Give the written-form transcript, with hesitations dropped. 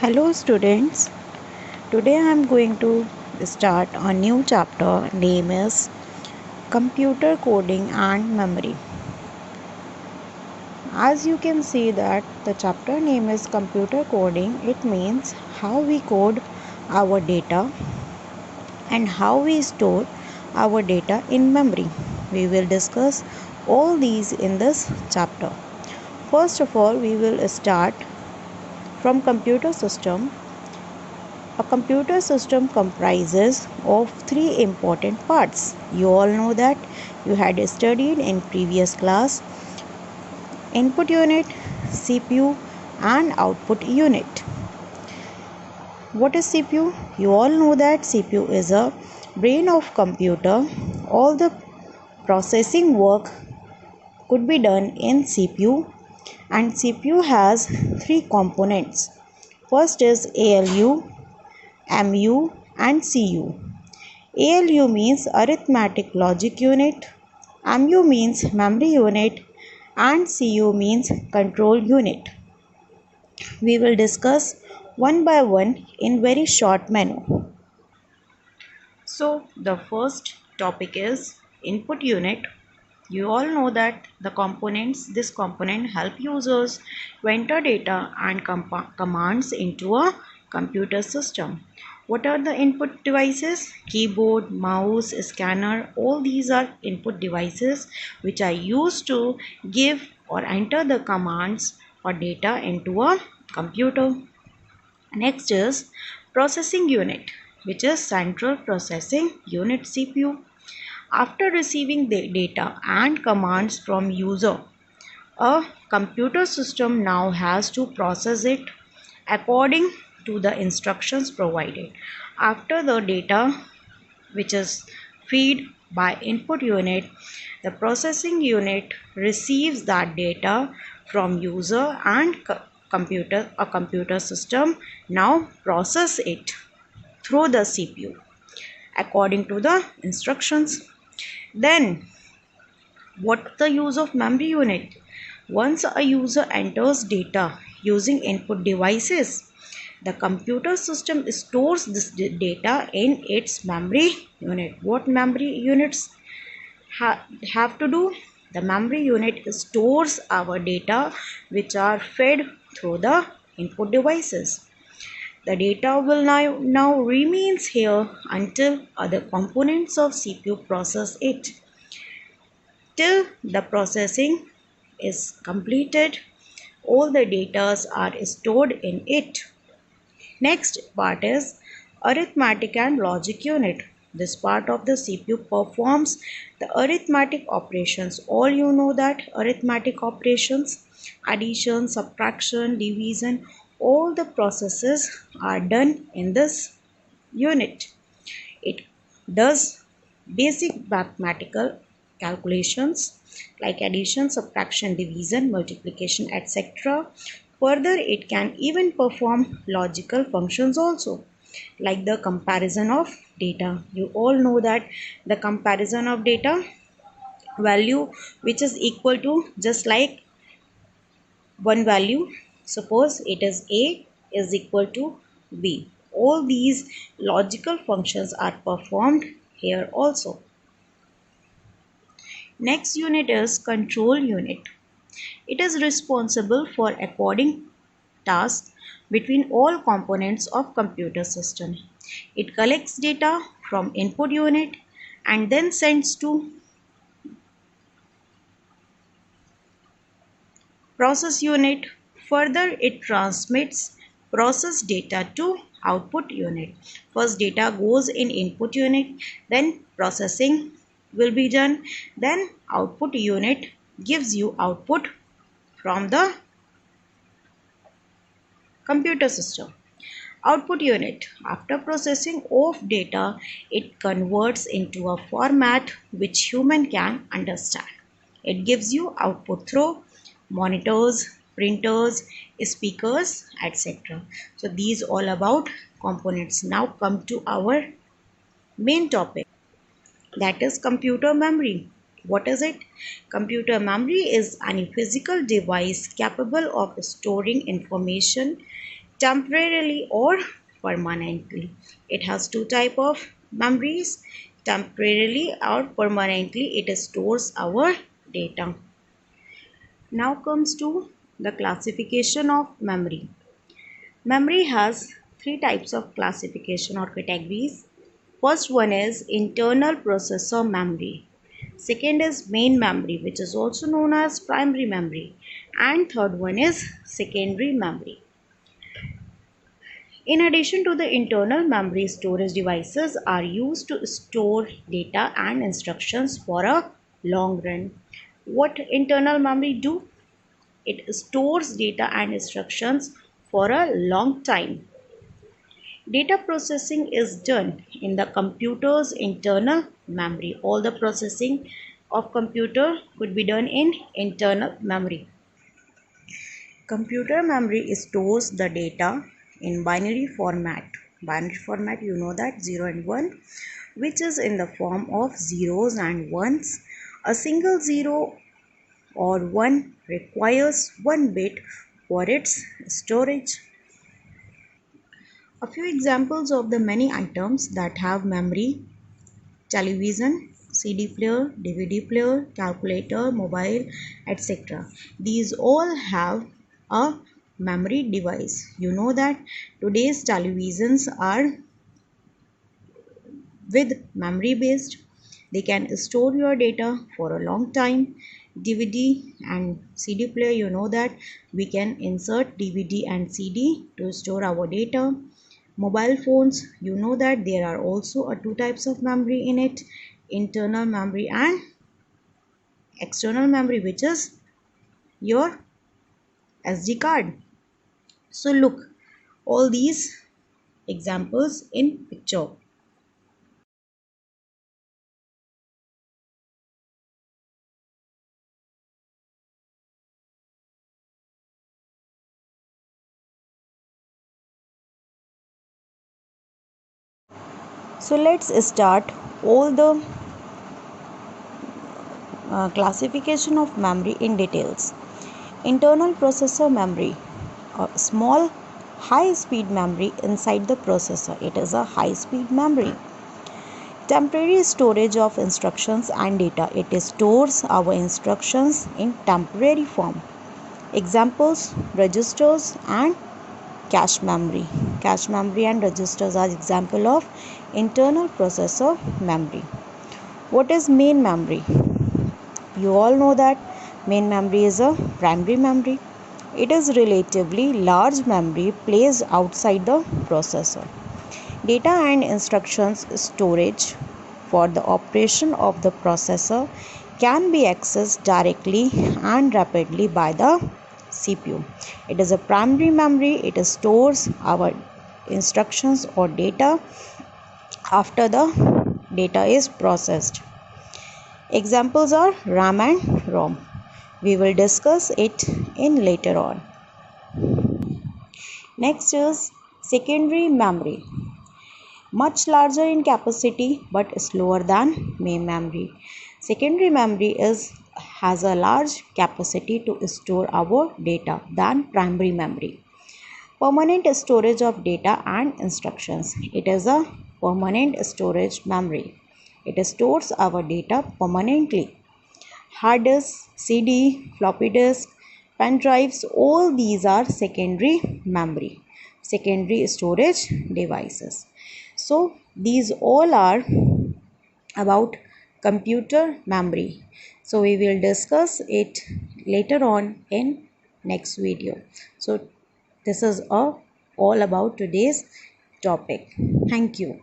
Hello students, today I am going to start a new chapter name is Computer Coding and Memory. As you can see that the chapter name is Computer Coding, it means how we code our data and how we store our data in memory. We will discuss all these in this chapter. First of all, we will start from computer system. A computer system comprises of three important parts. You all know that you had studied in previous class: input unit, CPU and output unit. What is CPU? You all know that CPU is a brain of computer. All the processing work could be done in CPU, and CPU has three components. First is ALU, MU and CU. ALU means arithmetic logic unit, MU means memory unit and CU means control unit. We will discuss one by one in very short manner. So the first topic is input unit. You all know that this component help users to enter data and commands into a computer system. What are the input devices? Keyboard, mouse, scanner, all these are input devices which are used to give or enter the commands or data into a computer. Next is processing unit, which is central processing unit CPU. After receiving the data and commands from user, a computer system now has to process it according to the instructions provided. After the data which is fed by input unit, the processing unit receives that data from user and computer system now process it through the CPU according to the instructions. Then what's the use of memory unit? Once a user enters data using input devices, the computer system stores this data in its memory unit. What memory units have to do? The memory unit stores our data which are fed through the input devices. The data will now remains here until other components of CPU process it. Till the processing is completed, all the data are stored in it. Next part is arithmetic and logic unit. This part of the CPU performs the arithmetic operations. All you know that arithmetic operations, addition, subtraction, division, all the processes are done in this unit. It does basic mathematical calculations like addition, subtraction, division, multiplication, etc. Further, it can even perform logical functions also, like the comparison of data. You all know that the comparison of data value which is equal to just like one value. Suppose it is A is equal to B. All these logical functions are performed here also. Next unit is control unit. It is responsible for according tasks between all components of computer system. It collects data from input unit and then sends to process unit. Further, it transmits process data to output unit. First data goes in input unit, then processing will be done, then output unit gives you output from the computer system. Output unit, after processing of data, it converts into a format which human can understand. It gives you output through monitors, printers, speakers, etc. So these all about components. Now come to our main topic, that is computer memory. What is it? Computer memory is any physical device capable of storing information temporarily or permanently. It has two type of memories. Temporarily or permanently, it stores our data. Now comes to the classification of memory. Memory has three types of classification or categories. First one is internal processor memory. Second is main memory, which is also known as primary memory. And third one is secondary memory. In addition to the internal memory, storage devices are used to store data and instructions for a long run. What internal memory do? It stores data and instructions for a long time. Data processing is done in the computer's internal memory. All the processing of computer could be done in internal memory. Computer memory stores the data in binary format. Binary format, you know that 0 and 1, which is in the form of zeros and ones. A single 0 or 1 requires 1 bit for its storage. A few examples of the many items that have memory: television, CD player, DVD player, calculator, mobile, etc. These all have a memory device. You know that today's televisions are with memory based. They can store your data for a long time. DVD and CD player, you know that we can insert DVD and CD to store our data. Mobile phones, you know that there are also two types of memory in it: internal memory and external memory, which is your SD card. So look all these examples in picture. So let's start all the classification of memory in details. Internal processor memory, a small high speed memory inside the processor. It is a high speed memory. Temporary storage of instructions and data. It stores our instructions in temporary form. Examples: registers and cache memory. Cache memory and registers are example of internal processor memory. What is main memory? You all know that main memory is a primary memory. It is relatively large memory placed outside the processor. Data and instructions storage for the operation of the processor can be accessed directly and rapidly by the CPU. It is a primary memory. It stores our instructions or data after the data is processed. Examples are RAM and ROM. We will discuss it in later on. Next is secondary memory. Much larger in capacity but slower than main memory. Secondary memory has a large capacity to store our data than primary memory. Permanent storage of data and instructions. It is a permanent storage memory. It stores our data permanently. Hard disk, CD, floppy disk, pen drives, all these are secondary memory, secondary storage devices. So these all are about computer memory. So we will discuss it later on in next video. So this is all about today's topic. Thank you.